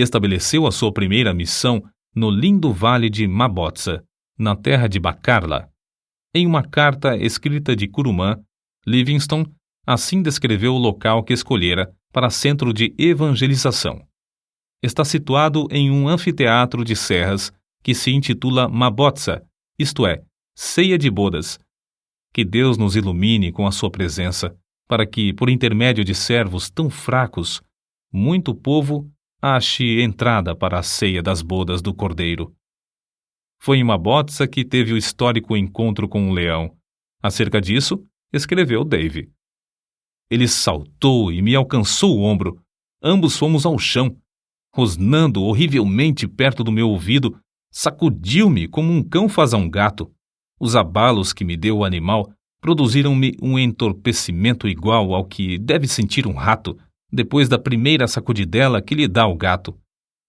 estabeleceu a sua primeira missão no lindo vale de Mabotsa, na terra de Bacarla. Em uma carta escrita de Curumã, Livingstone assim descreveu o local que escolhera para centro de evangelização. Está situado em um anfiteatro de serras que se intitula Mabotsa, isto é, ceia de bodas. Que Deus nos ilumine com a sua presença, para que, por intermédio de servos tão fracos, muito povo ache entrada para a ceia das bodas do Cordeiro. Foi em Mabotsa que teve o histórico encontro com um leão. Acerca disso, escreveu Dave. Ele saltou e me alcançou o ombro. Ambos fomos ao chão. Rosnando horrivelmente perto do meu ouvido, sacudiu-me como um cão faz a um gato. Os abalos que me deu o animal produziram-me um entorpecimento igual ao que deve sentir um rato depois da primeira sacudidela que lhe dá o gato.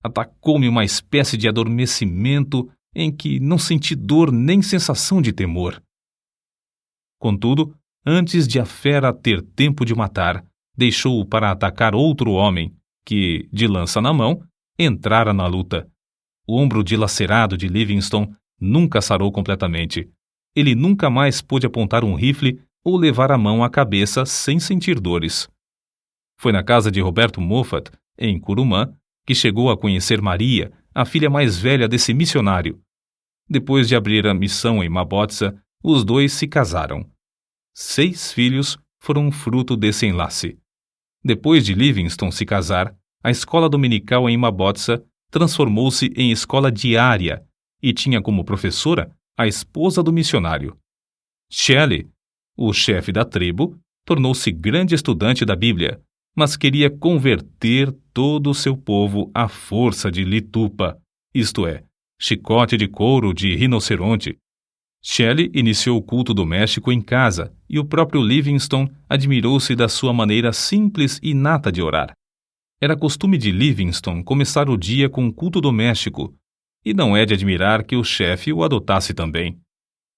Atacou-me uma espécie de adormecimento em que não senti dor nem sensação de temor. Contudo, antes de a fera ter tempo de matar, deixou-o para atacar outro homem, que, de lança na mão, entrara na luta. O ombro dilacerado de Livingstone nunca sarou completamente. Ele nunca mais pôde apontar um rifle ou levar a mão à cabeça sem sentir dores. Foi na casa de Roberto Moffat, em Curumã, que chegou a conhecer Maria, a filha mais velha desse missionário. Depois de abrir a missão em Mabotsa, os dois se casaram. 6 filhos foram fruto desse enlace. Depois de Livingstone se casar, a escola dominical em Mabotsa transformou-se em escola diária e tinha como professora a esposa do missionário. Shelley, o chefe da tribo, tornou-se grande estudante da Bíblia, mas queria converter todo o seu povo à força de litupa, isto é, chicote de couro de rinoceronte. Shelley iniciou o culto doméstico em casa e o próprio Livingstone admirou-se da sua maneira simples e inata de orar. Era costume de Livingstone começar o dia com um culto doméstico, e não é de admirar que o chefe o adotasse também.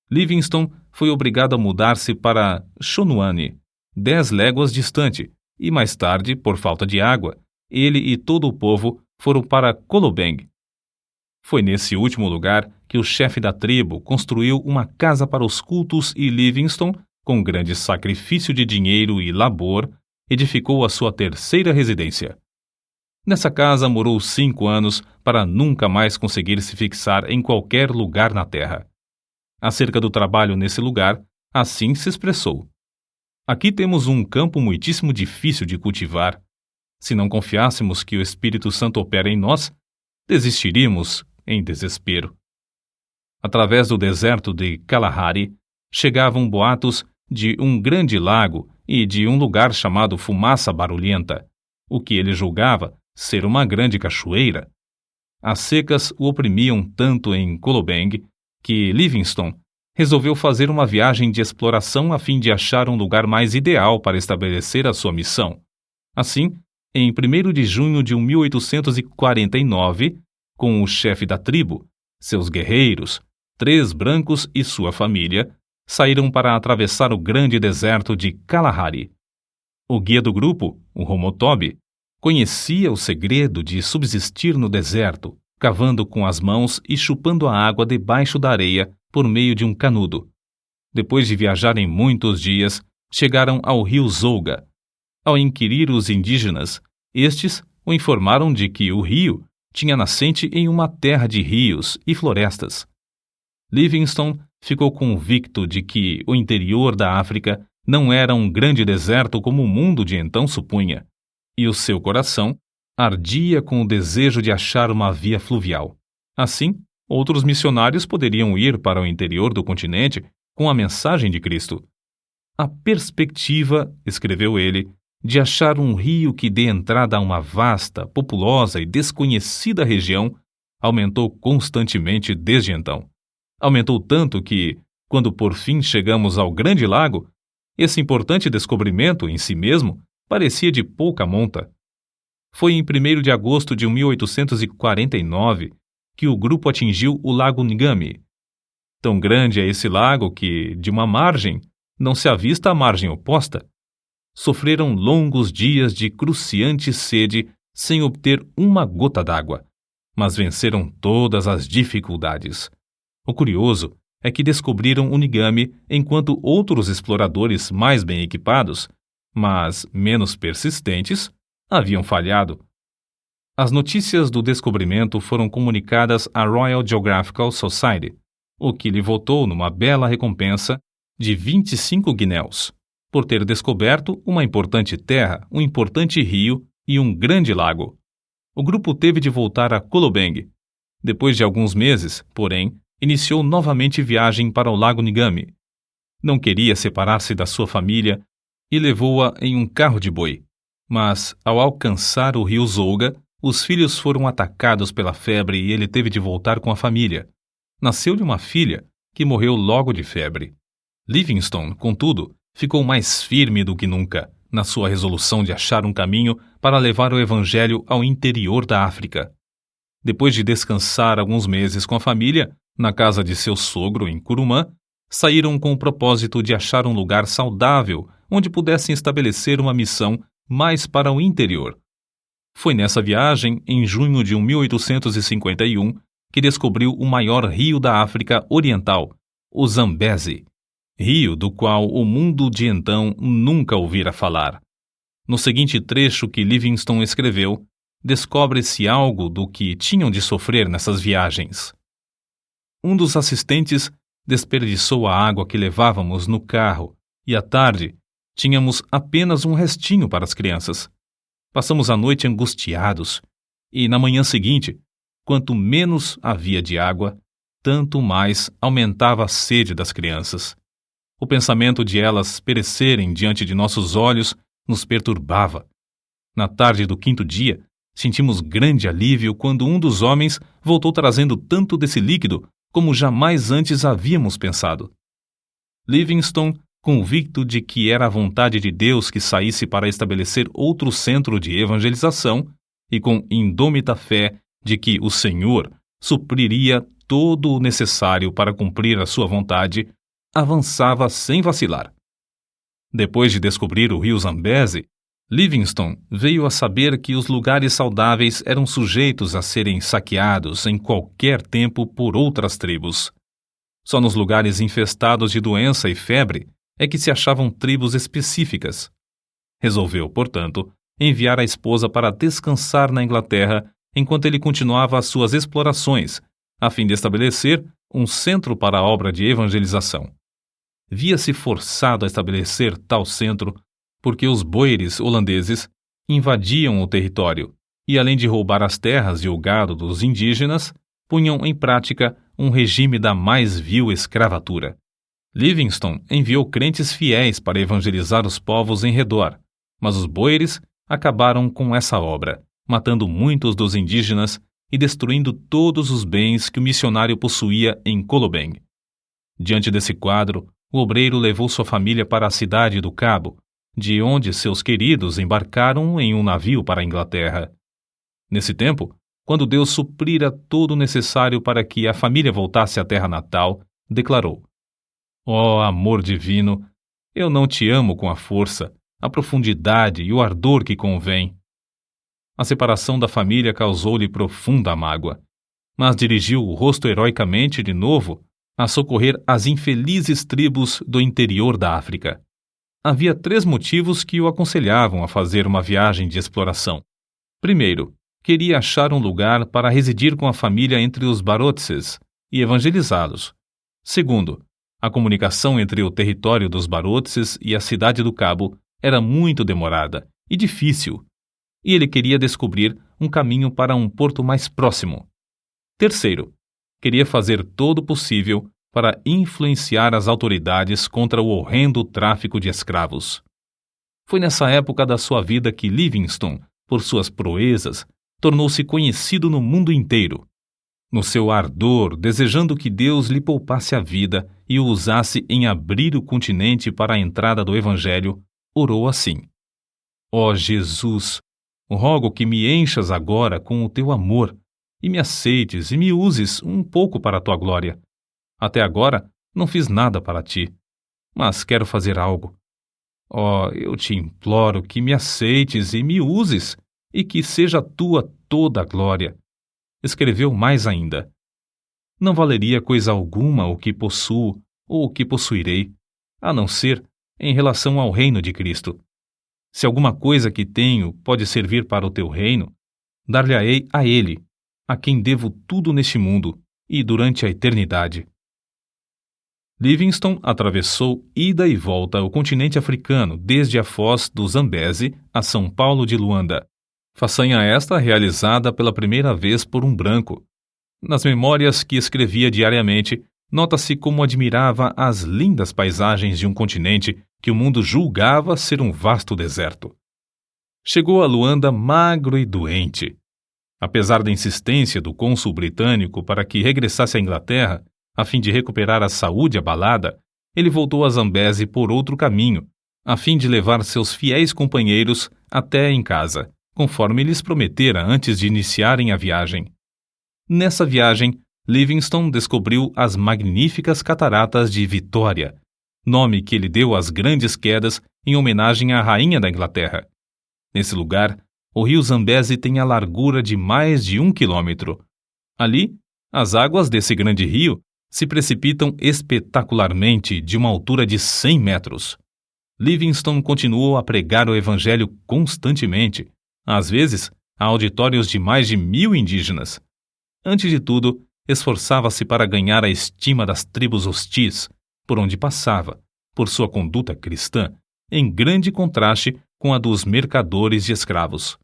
Livingstone foi obrigado a mudar-se para Shonuane, 10 léguas distante, e mais tarde, por falta de água, ele e todo o povo foram para Kolobeng. Foi nesse último lugar que o chefe da tribo construiu uma casa para os cultos e Livingstone, com grande sacrifício de dinheiro e labor, edificou a sua terceira residência. Nessa casa morou 5 anos para nunca mais conseguir se fixar em qualquer lugar na terra. Acerca do trabalho nesse lugar, assim se expressou. Aqui temos um campo muitíssimo difícil de cultivar. Se não confiássemos que o Espírito Santo opera em nós, desistiríamos em desespero. Através do deserto de Kalahari, chegavam boatos de um grande lago e de um lugar chamado Fumaça Barulhenta, o que ele julgava ser uma grande cachoeira. As secas o oprimiam tanto em Kolobeng que Livingstone resolveu fazer uma viagem de exploração a fim de achar um lugar mais ideal para estabelecer a sua missão. Assim, em 1º de junho de 1849, com o chefe da tribo, seus guerreiros, 3 brancos e sua família, saíram para atravessar o grande deserto de Kalahari. O guia do grupo, o Homotobi, conhecia o segredo de subsistir no deserto, cavando com as mãos e chupando a água debaixo da areia por meio de um canudo. Depois de viajarem muitos dias, chegaram ao rio Zouga. Ao inquirir os indígenas, estes o informaram de que o rio tinha nascente em uma terra de rios e florestas. Livingstone ficou convicto de que o interior da África não era um grande deserto como o mundo de então supunha, e o seu coração ardia com o desejo de achar uma via fluvial. Assim, outros missionários poderiam ir para o interior do continente com a mensagem de Cristo. A perspectiva, escreveu ele, de achar um rio que dê entrada a uma vasta, populosa e desconhecida região aumentou constantemente desde então. Aumentou tanto que, quando por fim chegamos ao Grande Lago, esse importante descobrimento em si mesmo parecia de pouca monta. Foi em 1º de agosto de 1849 que o grupo atingiu o Lago Ngami. Tão grande é esse lago que, de uma margem, não se avista a margem oposta. Sofreram longos dias de cruciante sede sem obter uma gota d'água, mas venceram todas as dificuldades. O curioso é que descobriram o Nigami enquanto outros exploradores mais bem equipados, mas menos persistentes, haviam falhado. As notícias do descobrimento foram comunicadas à Royal Geographical Society, o que lhe votou numa bela recompensa de 25 guinéus, por ter descoberto uma importante terra, um importante rio e um grande lago. O grupo teve de voltar a Kolobeng. Depois de alguns meses, porém, iniciou novamente viagem para o lago Nigami. Não queria separar-se da sua família e levou-a em um carro de boi. Mas, ao alcançar o rio Zouga, os filhos foram atacados pela febre e ele teve de voltar com a família. Nasceu-lhe uma filha, que morreu logo de febre. Livingstone, contudo, ficou mais firme do que nunca na sua resolução de achar um caminho para levar o evangelho ao interior da África. Depois de descansar alguns meses com a família, na casa de seu sogro em Kurumã, saíram com o propósito de achar um lugar saudável onde pudessem estabelecer uma missão mais para o interior. Foi nessa viagem, em junho de 1851, que descobriu o maior rio da África Oriental, o Zambeze, rio do qual o mundo de então nunca ouvira falar. No seguinte trecho que Livingstone escreveu, descobre-se algo do que tinham de sofrer nessas viagens. Um dos assistentes desperdiçou a água que levávamos no carro e à tarde tínhamos apenas um restinho para as crianças. Passamos a noite angustiados e, na manhã seguinte, quanto menos havia de água, tanto mais aumentava a sede das crianças. O pensamento de elas perecerem diante de nossos olhos nos perturbava. Na tarde do 5º dia, sentimos grande alívio quando um dos homens voltou trazendo tanto desse líquido como jamais antes havíamos pensado. Livingstone, convicto de que era a vontade de Deus que saísse para estabelecer outro centro de evangelização e com indômita fé de que o Senhor supriria todo o necessário para cumprir a sua vontade, avançava sem vacilar. Depois de descobrir o rio Zambeze, Livingstone veio a saber que os lugares saudáveis eram sujeitos a serem saqueados em qualquer tempo por outras tribos. Só nos lugares infestados de doença e febre é que se achavam tribos específicas. Resolveu, portanto, enviar a esposa para descansar na Inglaterra enquanto ele continuava as suas explorações, a fim de estabelecer um centro para a obra de evangelização. Via-se forçado a estabelecer tal centro porque os boeres holandeses invadiam o território e, além de roubar as terras e o gado dos indígenas, punham em prática um regime da mais vil escravatura. Livingstone enviou crentes fiéis para evangelizar os povos em redor, mas os boeres acabaram com essa obra, matando muitos dos indígenas e destruindo todos os bens que o missionário possuía em Kolobeng. Diante desse quadro, o obreiro levou sua família para a cidade do Cabo, de onde seus queridos embarcaram em um navio para a Inglaterra. Nesse tempo, quando Deus suprira todo o necessário para que a família voltasse à terra natal, declarou: Ó amor divino, eu não te amo com a força, a profundidade e o ardor que convém. A separação da família causou-lhe profunda mágoa, mas dirigiu o rosto heroicamente de novo a socorrer as infelizes tribos do interior da África. Havia 3 motivos que o aconselhavam a fazer uma viagem de exploração. Primeiro, queria achar um lugar para residir com a família entre os Barotses e evangelizá-los. Segundo, a comunicação entre o território dos Barotses e a cidade do Cabo era muito demorada e difícil, e ele queria descobrir um caminho para um porto mais próximo. Terceiro, queria fazer todo o possível para influenciar as autoridades contra o horrendo tráfico de escravos. Foi nessa época da sua vida que Livingstone, por suas proezas, tornou-se conhecido no mundo inteiro. No seu ardor, desejando que Deus lhe poupasse a vida e o usasse em abrir o continente para a entrada do Evangelho, orou assim: Ó Jesus, rogo que me enchas agora com o teu amor e me aceites e me uses um pouco para a tua glória. Até agora não fiz nada para ti, mas quero fazer algo. Ó, eu te imploro que me aceites e me uses e que seja tua toda a glória. Escreveu mais ainda: não valeria coisa alguma o que possuo ou o que possuirei, a não ser em relação ao reino de Cristo. Se alguma coisa que tenho pode servir para o teu reino, dar-lhe-ei a ele, a quem devo tudo neste mundo e durante a eternidade. Livingstone atravessou ida e volta o continente africano desde a foz do Zambeze a São Paulo de Luanda. Façanha esta realizada pela primeira vez por um branco. Nas memórias que escrevia diariamente, nota-se como admirava as lindas paisagens de um continente que o mundo julgava ser um vasto deserto. Chegou a Luanda magro e doente. Apesar da insistência do cônsul britânico para que regressasse à Inglaterra, a fim de recuperar a saúde abalada, ele voltou a Zambeze por outro caminho, a fim de levar seus fiéis companheiros até em casa, conforme lhes prometera antes de iniciarem a viagem. Nessa viagem, Livingstone descobriu as magníficas cataratas de Vitória, nome que ele deu às grandes quedas em homenagem à rainha da Inglaterra. Nesse lugar, o rio Zambeze tem a largura de mais de 1 quilômetro. Ali, as águas desse grande rio se precipitam espetacularmente de uma altura de 100 metros. Livingstone continuou a pregar o evangelho constantemente, às vezes a auditórios de mais de 1.000 indígenas. Antes de tudo, esforçava-se para ganhar a estima das tribos hostis, por onde passava, por sua conduta cristã, em grande contraste com a dos mercadores de escravos.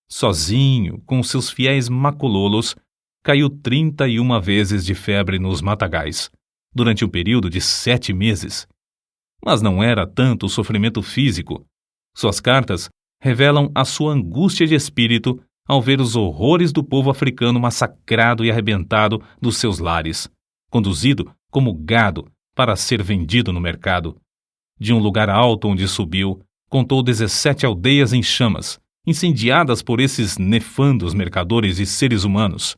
Sozinho, com seus fiéis macololos, caiu 31 vezes de febre nos matagais, durante um período de 7 meses. Mas não era tanto o sofrimento físico. Suas cartas revelam a sua angústia de espírito ao ver os horrores do povo africano massacrado e arrebentado dos seus lares, conduzido como gado para ser vendido no mercado. De um lugar alto onde subiu, contou 17 aldeias em chamas, incendiadas por esses nefandos mercadores e seres humanos.